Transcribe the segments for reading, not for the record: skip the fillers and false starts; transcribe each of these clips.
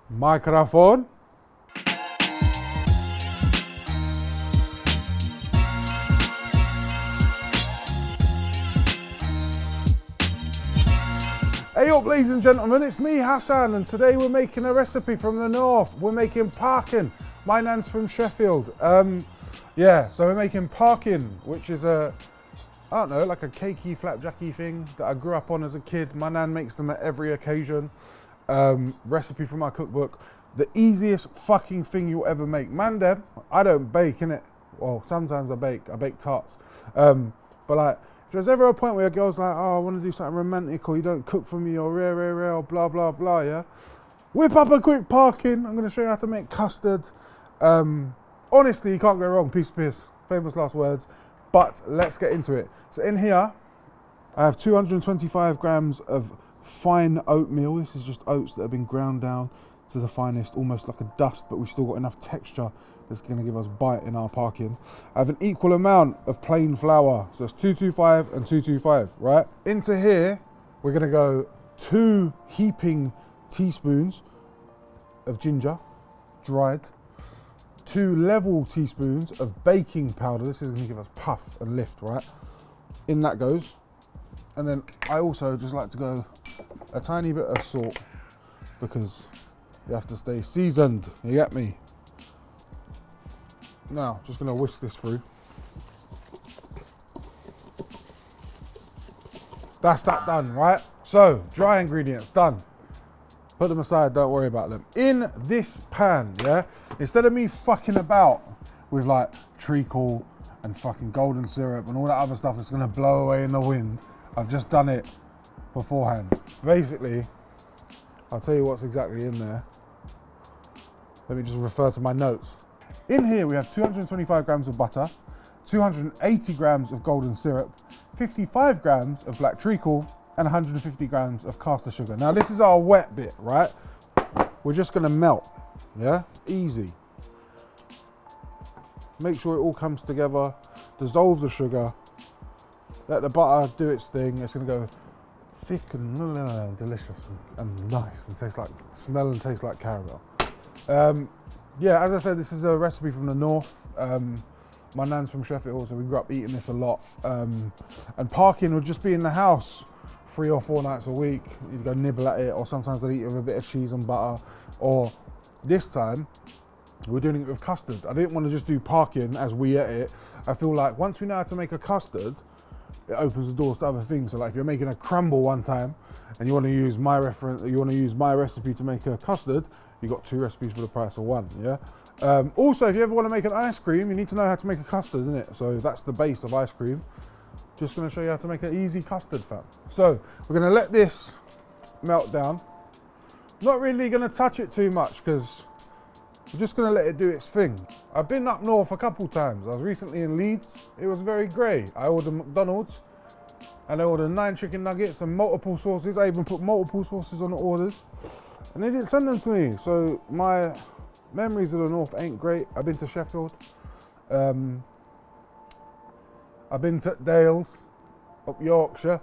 Microphone. Hey up, ladies and gentlemen, it's me, Hassan, and today we're making a recipe from the north. We're making PARKIN. My nan's from Sheffield. So we're making PARKIN, which is I don't know, like a cakey, flapjacky thing that I grew up on as a kid. My nan makes them at every occasion. Recipe from my cookbook. The easiest fucking thing you'll ever make. Man, Deb, I don't bake, innit? Well, sometimes I bake tarts. But like, if there's ever a point where a girl's like, oh, I want to do something romantic, or you don't cook for me, or rare, or blah, blah, blah, yeah? Whip up a quick PARKIN. I'm going to show you how to make custard. Honestly, you can't go wrong. Piece of piss. Famous last words. But let's get into it. So in here, I have 225 grams of fine oatmeal. This is just oats that have been ground down to the finest, almost like a dust, but we've still got enough texture that's going to give us bite in our PARKIN. I have an equal amount of plain flour, so it's 225 and 225, right? Into here, we're going to go 2 heaping teaspoons of ginger, dried, 2 level teaspoons of baking powder. This is going to give us puff and lift, right? In that goes. And then I also just like to go a tiny bit of salt, because you have to stay seasoned, you get me? Now, just gonna whisk this through. That's that done, right? So, dry ingredients, done. Put them aside, don't worry about them. In this pan, yeah, instead of me fucking about with like treacle and fucking golden syrup and all that other stuff that's gonna blow away in the wind, I've just done it beforehand. Basically, I'll tell you what's exactly in there. Let me just refer to my notes. In here we have 225 grams of butter, 280 grams of golden syrup, 55 grams of black treacle, and 150 grams of caster sugar. Now this is our wet bit, right? We're just gonna melt, yeah? Easy. Make sure it all comes together, dissolve the sugar, let the butter do its thing. It's gonna go thick and delicious and nice and smell and taste like caramel. Yeah, as I said, this is a recipe from the north. My nan's from Sheffield, so we grew up eating this a lot. And PARKIN would just be in the house 3 or 4 nights a week. You'd go nibble at it, or sometimes I'd eat it with a bit of cheese and butter. Or this time, we're doing it with custard. I didn't want to just do PARKIN as we ate it. I feel like once we know how to make a custard, it opens the doors to other things. So like if you're making a crumble one time and you want to use my recipe to make a custard, you got 2 recipes for the price of 1, yeah? Also, if you ever want to make an ice cream, you need to know how to make a custard, innit? So that's the base of ice cream. Just gonna show you how to make an easy custard, fam. So we're gonna let this melt down. Not really gonna touch it too much, because we're just gonna let it do its thing. I've been up north a couple times. I was recently in Leeds. It was very grey. I ordered McDonald's and I ordered 9 chicken nuggets and multiple sauces. I even put multiple sauces on the orders. And they didn't send them to me, so my memories of the north ain't great. I've been to Sheffield. I've been to Dales, up Yorkshire.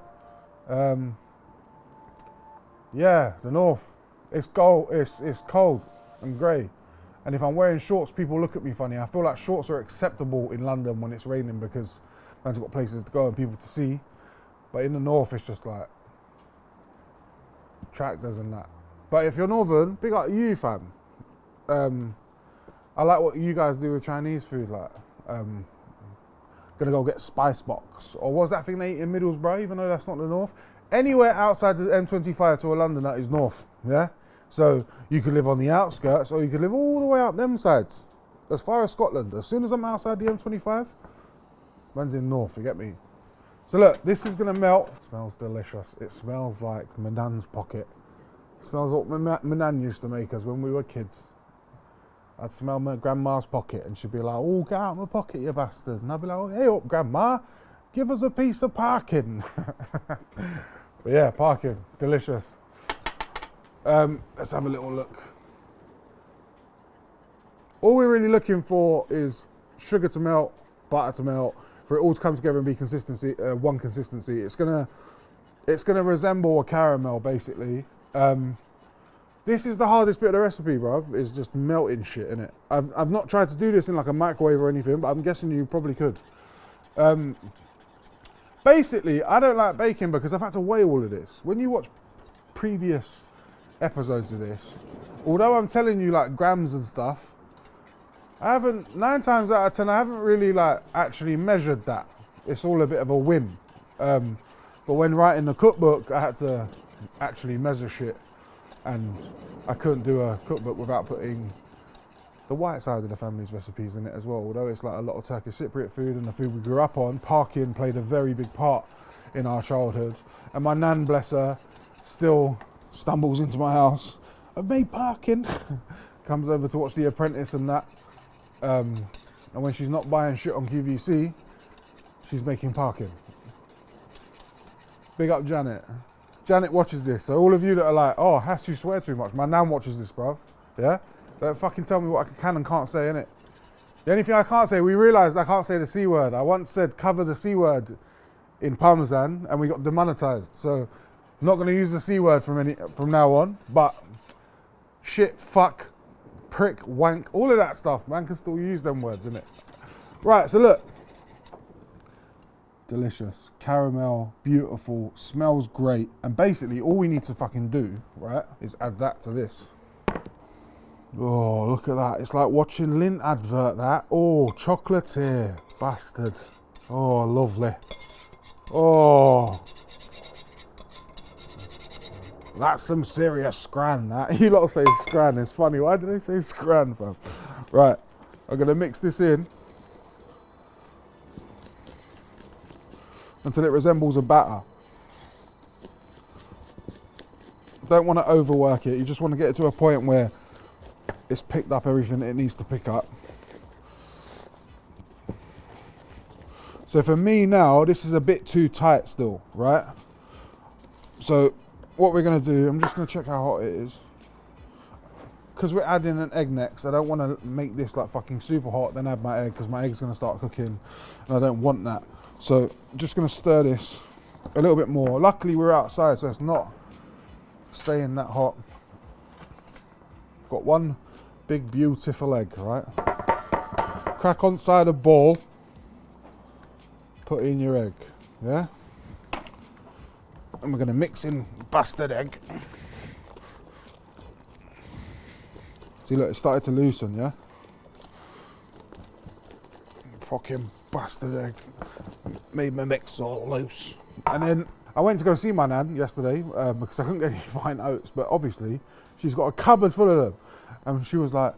Yeah, the north. It's cold. It's cold and grey. And if I'm wearing shorts, people look at me funny. I feel like shorts are acceptable in London when it's raining, because man's got places to go and people to see. But in the north, it's just like tractors and that. But if you're northern, big up you, fam. I like what you guys do with Chinese food, like gonna go get Spice Box, or what's that thing they eat in Middlesbrough, even though that's not the north. Anywhere outside the M25 to a London, that is north, yeah? So you could live on the outskirts, or you could live all the way up them sides, as far as Scotland. As soon as I'm outside the M25, man's in north, you get me? So look, this is gonna melt. It smells delicious. It smells like my nan's pocket. It smells what my nan used to make us when we were kids. I'd smell my grandma's pocket and she'd be like, oh, get out of my pocket, you bastard. And I'd be like, oh, hey up, grandma, give us a piece of PARKIN. But yeah, PARKIN, delicious. Let's have a little look. All we're really looking for is sugar to melt, butter to melt, for it all to come together and be one consistency. It's gonna resemble a caramel, basically. This is the hardest bit of the recipe, bruv, is just melting shit in it. I've not tried to do this in like a microwave or anything, but I'm guessing you probably could. Basically, I don't like baking because I've had to weigh all of this. When you watch previous episodes of this, although I'm telling you like grams and stuff, I haven't, 9 times out of 10, I haven't really like actually measured that. It's all a bit of a whim. But when writing the cookbook, I had to actually measure shit, and I couldn't do a cookbook without putting the white side of the family's recipes in it as well. Although it's like a lot of Turkish Cypriot food and the food we grew up on, PARKIN played a very big part in our childhood. And my nan, bless her, still stumbles into my house. I've made PARKIN. Comes over to watch The Apprentice and that. And when she's not buying shit on QVC, she's making PARKIN. Big up Janet. Janet watches this, so all of you that are like, oh, Hass, you swear too much. My nan watches this, bruv. Yeah? Don't fucking tell me what I can and can't say, innit? The only thing I can't say, we realised I can't say the C word. I once said cover the C word in Parmesan and we got demonetized. So I'm not going to use the C word from now on, but shit, fuck, prick, wank, all of that stuff, man can still use them words, innit? Right, so look. Delicious, caramel, beautiful, smells great. And basically all we need to fucking do, right, is add that to this. Oh, look at that. It's like watching Lindt advert, that. Oh, chocolatier, bastard. Oh, lovely. Oh. That's some serious scran, that. You lot say scran, it's funny. Why did they say scran, fam? Right, I'm gonna mix this in until it resembles a batter. Don't want to overwork it. You just want to get it to a point where it's picked up everything it needs to pick up. So for me now, this is a bit too tight still, right? So what we're gonna do, I'm just gonna check how hot it is. Because we're adding an egg next, I don't want to make this like fucking super hot, then add my egg, because my egg's gonna start cooking, and I don't want that. So I'm just gonna stir this a little bit more. Luckily we're outside, so it's not staying that hot. Got one big beautiful egg, right? Crack on side a bowl, put in your egg, yeah? And we're gonna mix in bastard egg. See, look, it started to loosen, yeah? Fucking bastard egg. Made my mix all loose. And then I went to go see my nan yesterday because I couldn't get any fine oats, but obviously she's got a cupboard full of them. And she was like,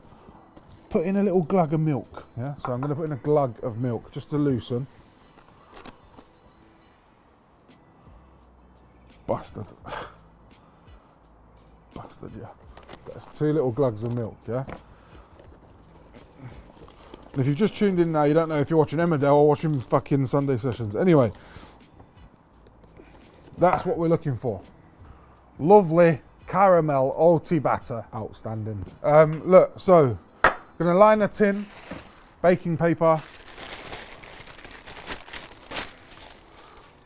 put in a little glug of milk, yeah? So I'm gonna put in a glug of milk just to loosen. Bastard. Bastard, yeah. That's 2 little glugs of milk, yeah? And if you've just tuned in now, you don't know if you're watching Emmerdale or watching fucking Sunday Sessions. Anyway, that's what we're looking for. Lovely caramel Ulti batter. Outstanding. Look, so, gonna line a tin, baking paper.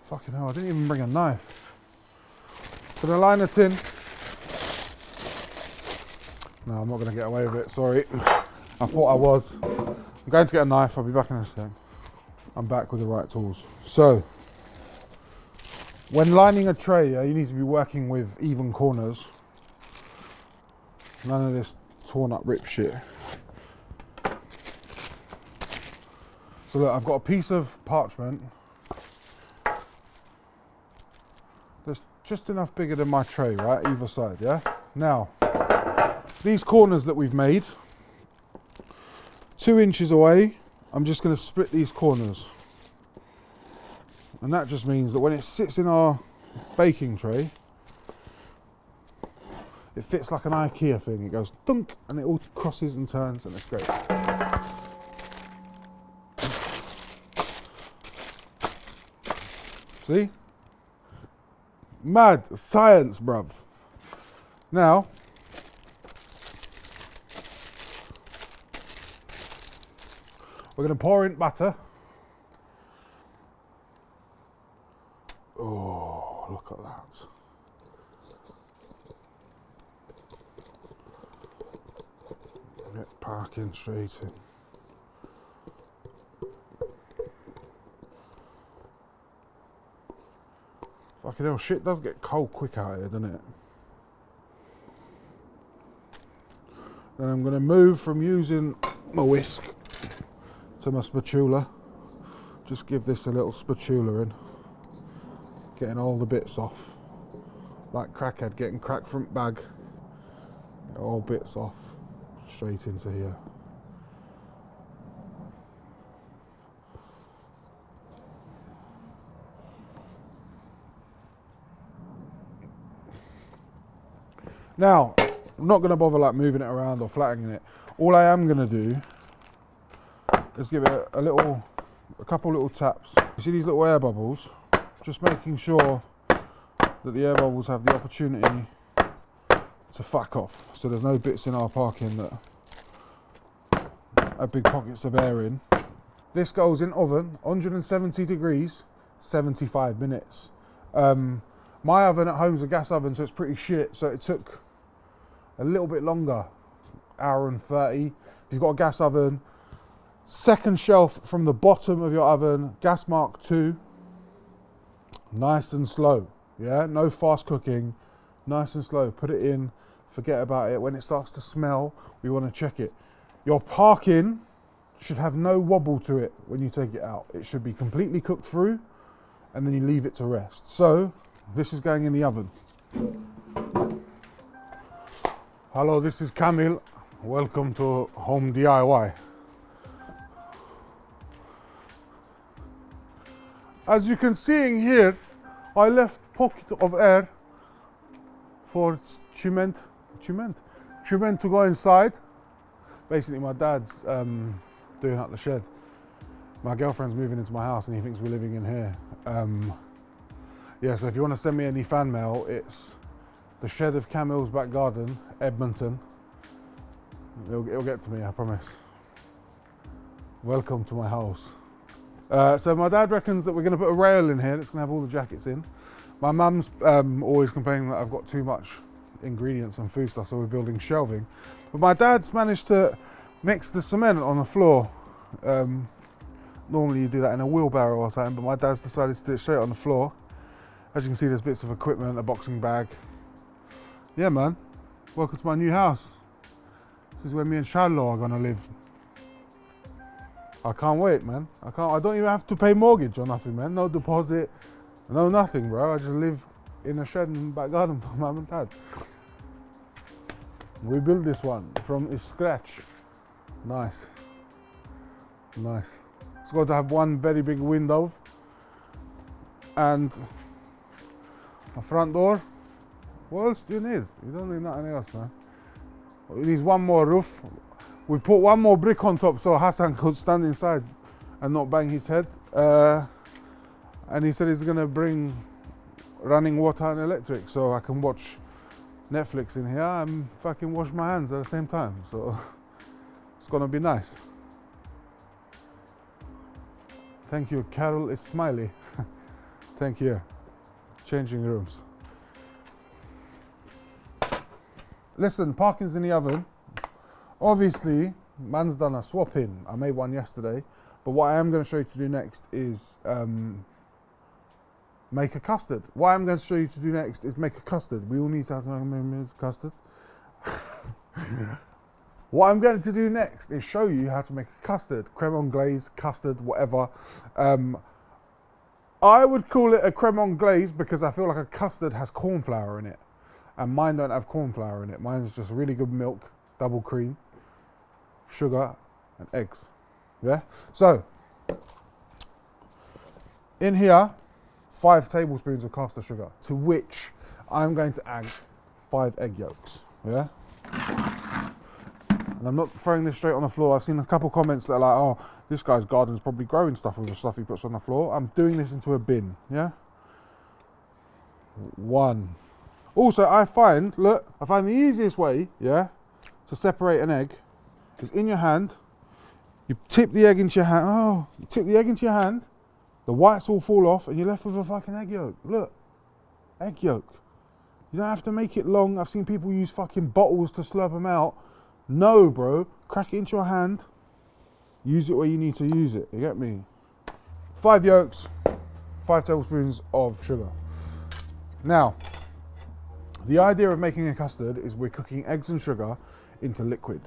Fucking hell, I didn't even bring a knife. Gonna line a tin. No, I'm not gonna get away with it, sorry. I thought I was. I'm going to get a knife, I'll be back in a sec. I'm back with the right tools. So, when lining a tray, you need to be working with even corners. None of this torn up rip shit. So look, I've got a piece of parchment. That's just enough bigger than my tray, right? Either side, yeah? Now, these corners that we've made, 2 inches away, I'm just going to split these corners. And that just means that when it sits in our baking tray, it fits like an IKEA thing. It goes thunk and it all crosses and turns and it's great. See? Mad science, bruv. Now, we're going to pour in batter. Oh, look at that. Get parking straight in. Fucking hell, shit does get cold quick out here, doesn't it? Then I'm going to move from using my whisk to my spatula. Just give this a little spatula in. Getting all the bits off. Like crackhead getting crack front bag. Get all bits off. Straight into here. Now, I'm not going to bother like moving it around or flattening it. All I am going to do is give it a couple little taps. You see these little air bubbles? Just making sure that the air bubbles have the opportunity to fuck off. So there's no bits in our parking that have big pockets of air in. This goes in oven, 170 degrees, 75 minutes. My oven at home's a gas oven, so it's pretty shit. So it took a little bit longer, hour and 30. If you've got a gas oven, second shelf from the bottom of your oven, gas mark 2, nice and slow, yeah? No fast cooking, nice and slow. Put it in, forget about it. When it starts to smell, we want to check it. Your parkin should have no wobble to it when you take it out. It should be completely cooked through, and then you leave it to rest. So, this is going in the oven. Hello, this is Kamil. Welcome to Home DIY. As you can see in here, I left pocket of air for cement to go inside. Basically, my dad's doing up the shed. My girlfriend's moving into my house and he thinks we're living in here. Yeah, so if you want to send me any fan mail, it's the shed of Camille's back garden, Edmonton. It'll get to me, I promise. Welcome to my house. So my dad reckons that we're going to put a rail in here that's going to have all the jackets in. My mum's always complaining that I've got too much ingredients and food stuff, so we're building shelving. But my dad's managed to mix the cement on the floor. Normally you do that in a wheelbarrow or something, but my dad's decided to do it straight on the floor. As you can see, there's bits of equipment, a boxing bag. Yeah, man. Welcome to my new house. This is where me and Charlo are gonna live. I can't wait, man. I don't even have to pay mortgage or nothing, man. No deposit, no nothing, bro. I just live in a shed in the back garden with mum and dad. We built this one from scratch. Nice. Nice. It's got to have one very big window and a front door. What else do you need? You don't need nothing else, man. It needs one more roof. We put one more brick on top so Hassan could stand inside and not bang his head. And he said he's gonna bring running water and electric so I can watch Netflix in here and fucking wash my hands at the same time. So it's gonna be nice. Thank you, Carol is smiley. Thank you. Changing rooms. Listen, parkin's in the oven. Obviously, man's done a swap in. I made one yesterday. But what I am going to show you to do next is make a custard. What I'm going to show you to do next is make a custard. We all need to have a custard. What I'm going to do next is show you how to make a custard. Creme anglaise, custard, whatever. I would call it a creme anglaise because I feel like a custard has corn flour in it. And mine don't have corn flour in it. Mine's just really good milk, double cream, sugar, and eggs. Yeah? So, in here, 5 tablespoons of caster sugar, to which I'm going to add 5 egg yolks. Yeah? And I'm not throwing this straight on the floor. I've seen a couple comments that are like, oh, this guy's garden's probably growing stuff with the stuff he puts on the floor. I'm doing this into a bin, yeah? 1. Also, I find the easiest way, yeah, to separate an egg is in your hand. You tip the egg into your hand. You tip the egg into your hand. The whites all fall off, and you're left with a fucking egg yolk. Look, egg yolk. You don't have to make it long. I've seen people use fucking bottles to slurp them out. No, bro. Crack it into your hand. Use it where you need to use it. You get me? 5 yolks, 5 tablespoons of sugar. Now, the idea of making a custard is we're cooking eggs and sugar into liquid.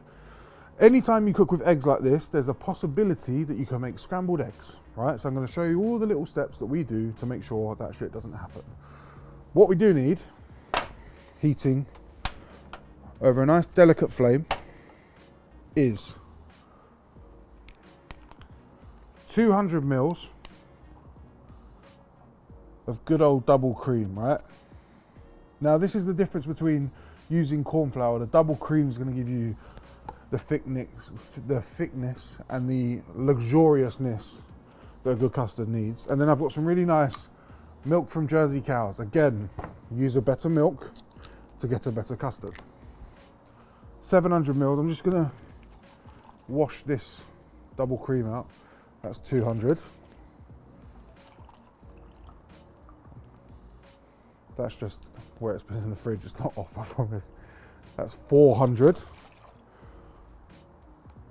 Anytime you cook with eggs like this, there's a possibility that you can make scrambled eggs, right? So I'm going to show you all the little steps that we do to make sure that shit doesn't happen. What we do need, heating over a nice delicate flame, is 200 mils of good old double cream, right? Now this is the difference between using corn flour. The double cream is going to give you the thickness and the luxuriousness that a good custard needs. And then I've got some really nice milk from Jersey cows. Again, use a better milk to get a better custard. 700 mils. I'm just going to wash this double cream out. That's 200. That's just where it's been in the fridge. It's not off, I promise. That's 400.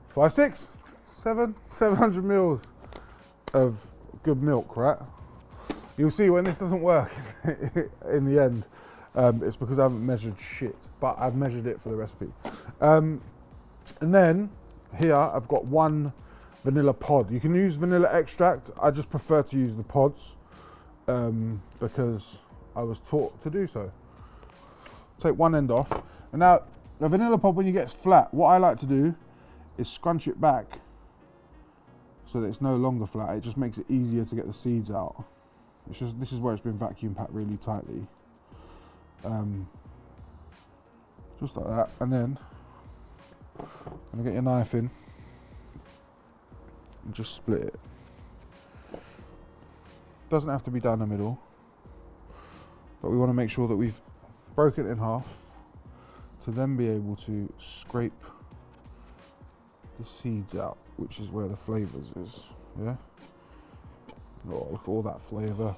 5, 6, 7, 700 mils of good milk, right? You'll see when this doesn't work in the end, it's because I haven't measured shit, but I've measured it for the recipe. And then here I've got 1 vanilla pod. You can use vanilla extract. I just prefer to use the pods because I was taught to do so. Take one end off. And now the vanilla pod, when you get flat, what I like to do is scrunch it back so that it's no longer flat. It just makes it easier to get the seeds out. It's just, this is where it's been vacuum packed really tightly. Just like that. And then I'm gonna get your knife in and just split it. Doesn't have to be down the middle, but we want to make sure that we've broken it in half to then be able to scrape the seeds out, which is where the flavours is, yeah? Oh, look at all that flavour.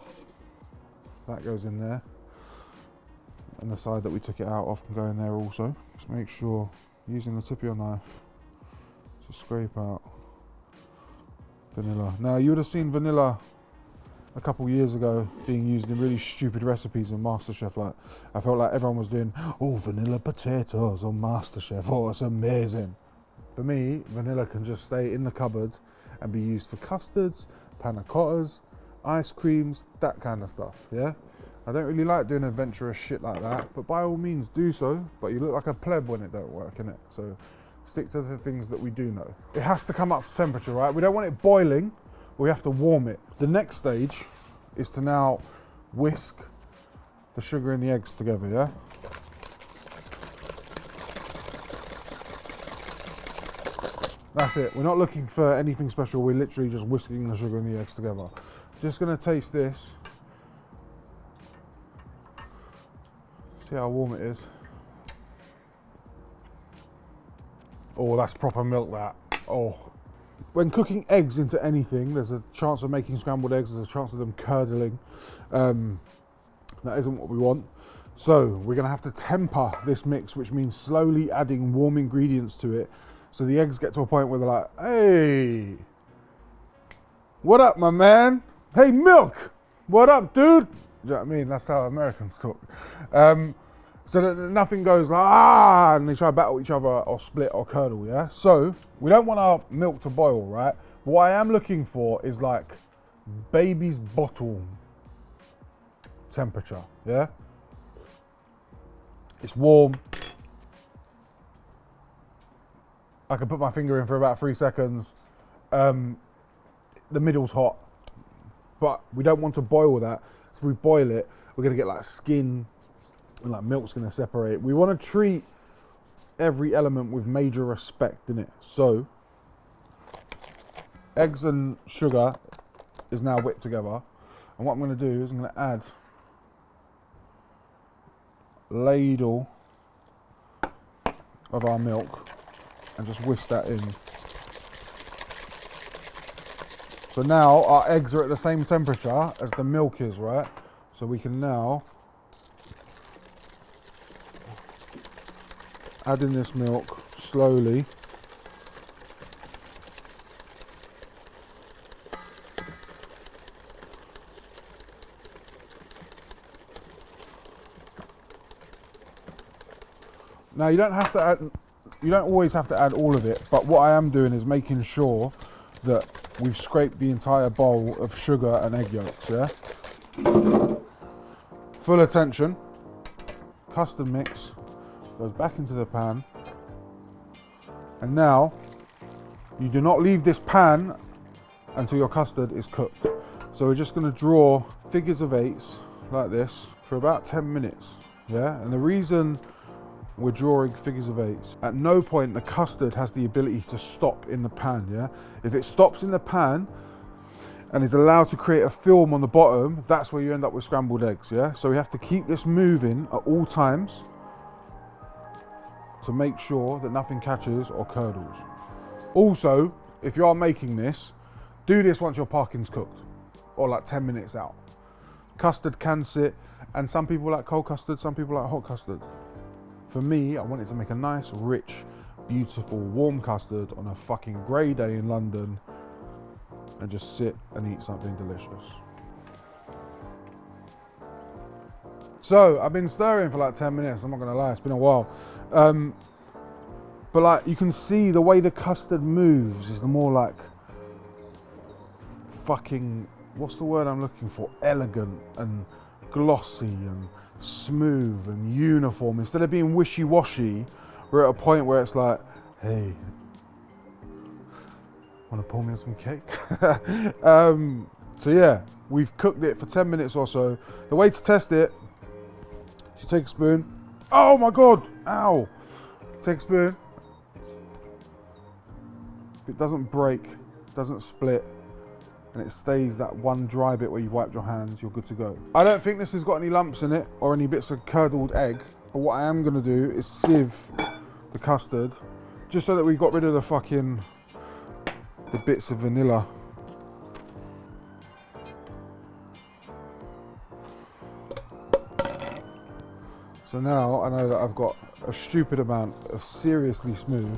That goes in there. And the side that we took it out of can go in there also. Just make sure, using the tip of your knife, to scrape out vanilla. Now, you would have seen vanilla a couple years ago being used in really stupid recipes in MasterChef. Like, I felt like everyone was doing, oh, vanilla potatoes on MasterChef. Oh, it's amazing. For me, vanilla can just stay in the cupboard and be used for custards, panna cottas, ice creams, that kind of stuff, yeah? I don't really like doing adventurous shit like that, but by all means do so, but you look like a pleb when it don't work, innit? So stick to the things that we do know. It has to come up to temperature, right? We don't want it boiling, we have to warm it. The next stage is to now whisk the sugar and the eggs together, yeah? That's it. We're not looking for anything special. We're literally just whisking the sugar and the eggs together. Just gonna taste this. See how warm it is. Oh, that's proper milk, that. Oh. When cooking eggs into anything, there's a chance of making scrambled eggs, there's a chance of them curdling. That isn't what we want. So we're gonna have to temper this mix, which means slowly adding warm ingredients to it, so the eggs get to a point where they're like, hey, what up, my man? Hey, milk, what up, dude? Do you know what I mean? That's how Americans talk. So that nothing goes like, ah, and they try to battle each other or split or curdle, yeah? So we don't want our milk to boil, right? But what I am looking for is like baby's bottle temperature, yeah? It's warm. I can put my finger in for about 3 seconds. The middle's hot, but we don't want to boil that. So if we boil it, we're gonna get like skin and like milk's gonna separate. We wanna treat every element with major respect in it. So eggs and sugar is now whipped together. And what I'm gonna do is I'm gonna add a ladle of our milk and just whisk that in. So now our eggs are at the same temperature as the milk is, right? So we can now add in this milk slowly. Now you don't have to add, you don't always have to add all of it, but what I am doing is making sure that we've scraped the entire bowl of sugar and egg yolks, yeah? Full attention. Custard mix goes back into the pan. And now, you do not leave this pan until your custard is cooked. So we're just gonna draw figures of eights like this for about 10 minutes, yeah? And the reason we're drawing figures of eights, at no point the custard has the ability to stop in the pan, yeah? If it stops in the pan and is allowed to create a film on the bottom, that's where you end up with scrambled eggs, yeah? So we have to keep this moving at all times to make sure that nothing catches or curdles. Also, if you are making this, do this once your parkin's cooked, or like 10 minutes out. Custard can sit, and some people like cold custard, some people like hot custard. For me, I wanted to make a nice, rich, beautiful, warm custard on a fucking grey day in London and just sit and eat something delicious. So, I've been stirring for like 10 minutes, I'm not gonna lie, it's been a while. But like, you can see the way the custard moves is the more like fucking, what's the word I'm looking for? Elegant and glossy and smooth and uniform. Instead of being wishy-washy, we're at a point where it's like, hey, wanna pour me some cake? So yeah, we've cooked it for 10 minutes or so. The way to test it is you take a spoon. Oh my God, ow. Take a spoon. If it doesn't break, doesn't split, and it stays that one dry bit where you've wiped your hands, you're good to go. I don't think this has got any lumps in it or any bits of curdled egg, but what I am gonna do is sieve the custard, just so that we got rid of the bits of vanilla. So now I know that I've got a stupid amount of seriously smooth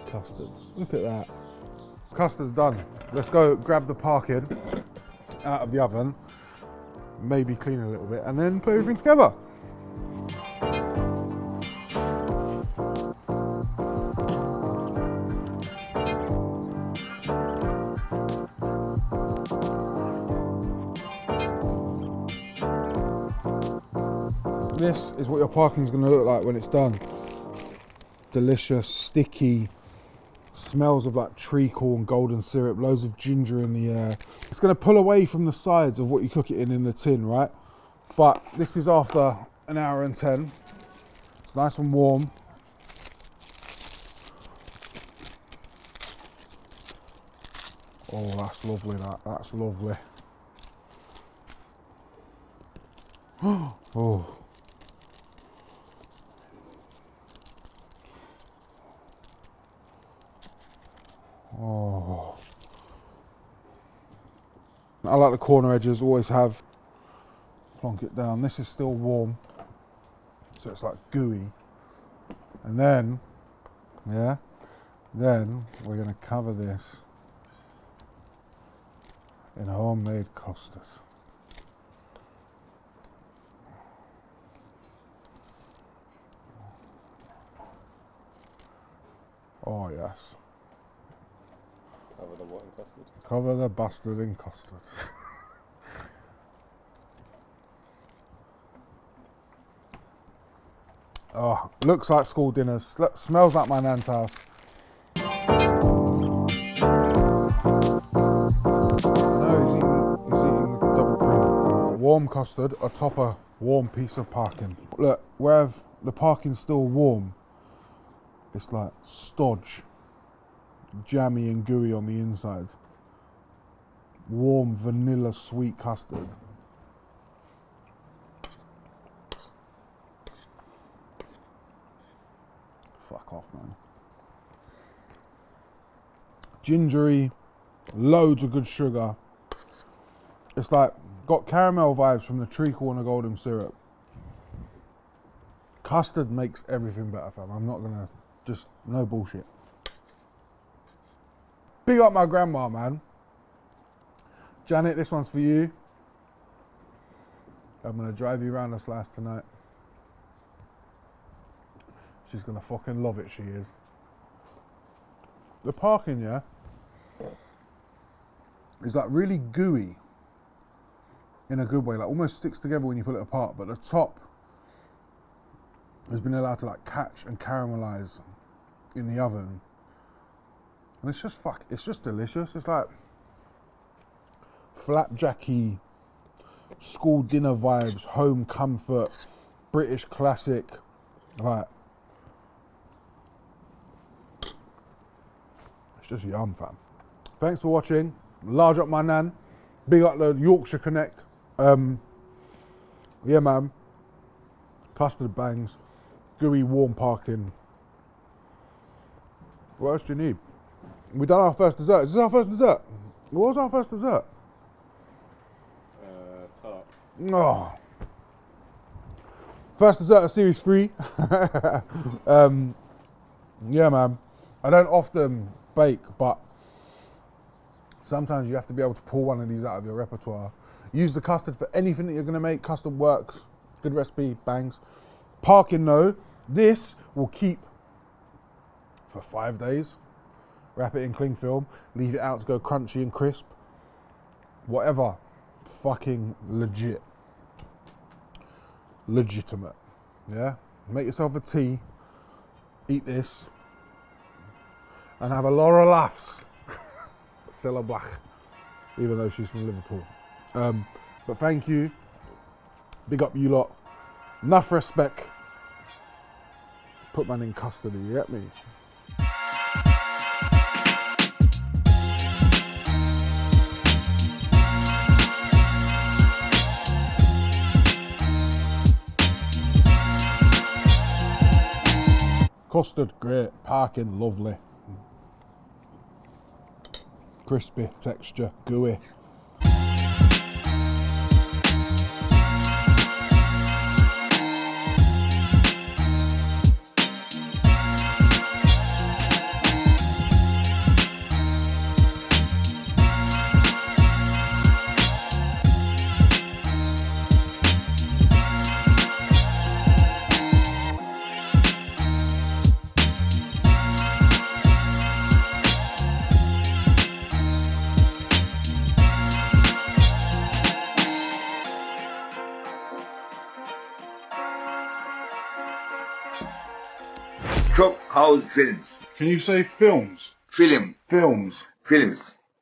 custard. Look at that. Custard's done. Let's go grab the parkin out of the oven, maybe clean a little bit, and then put everything together. This is what your parkin is going to look like when it's done. Delicious, sticky, smells of like treacle and golden syrup, loads of ginger in the air. It's going to pull away from the sides of what you cook it in the tin, right? But this is after an hour and 10. It's nice and warm. Oh, that's lovely, that's lovely. Oh. Oh. I like the corner edges, always have. Plonk it down. This is still warm, so it's like gooey. And then, yeah, then we're going to cover this in homemade custard. Oh yes. Cover the what in custard? Cover the bastard in custard. Oh, looks like school dinners. Smells like my nan's house. No, he's eating the double cream. Warm custard atop a warm piece of parkin. Look, where the parkin's still warm, it's like stodge, jammy and gooey on the inside. Warm vanilla sweet custard. Fuck off, man. Gingery, loads of good sugar. It's like got caramel vibes from the treacle and the golden syrup. Custard makes everything better, fam. I'm not gonna Just no bullshit. Big up my grandma, man. Janet, this one's for you. I'm gonna drive you around the slice tonight. She's gonna fucking love it, she is. The parkin, yeah, is like really gooey in a good way, like almost sticks together when you pull it apart, but the top has been allowed to like catch and caramelize in the oven. And it's just it's just delicious. It's like flapjacky, school dinner vibes, home comfort, British classic, like, it's just yum, fam. Thanks for watching. Large up my nan. Big up the Yorkshire Connect. Yeah, man. Custard bangs. Gooey warm parkin. What else do you need? We done our first dessert. Is this our first dessert? What was our first dessert? Tart. Oh. First dessert of series 3. Yeah, man. I don't often bake, but sometimes you have to be able to pull one of these out of your repertoire. Use the custard for anything that you're gonna make. Custard works. Good recipe, bangs. Parkin though, this will keep for 5 days. Wrap it in cling film, leave it out to go crunchy and crisp. Whatever. Fucking legit. Legitimate. Yeah? Make yourself a tea, eat this, and have a lot of laughs. Cilla Black, even though she's from Liverpool. But thank you. Big up you lot. Enough respect. Put man in custody, you get me? Custard, great. Parkin, lovely. Crispy texture, gooey. Chop House Films. Can you say films? Film. Films. Films.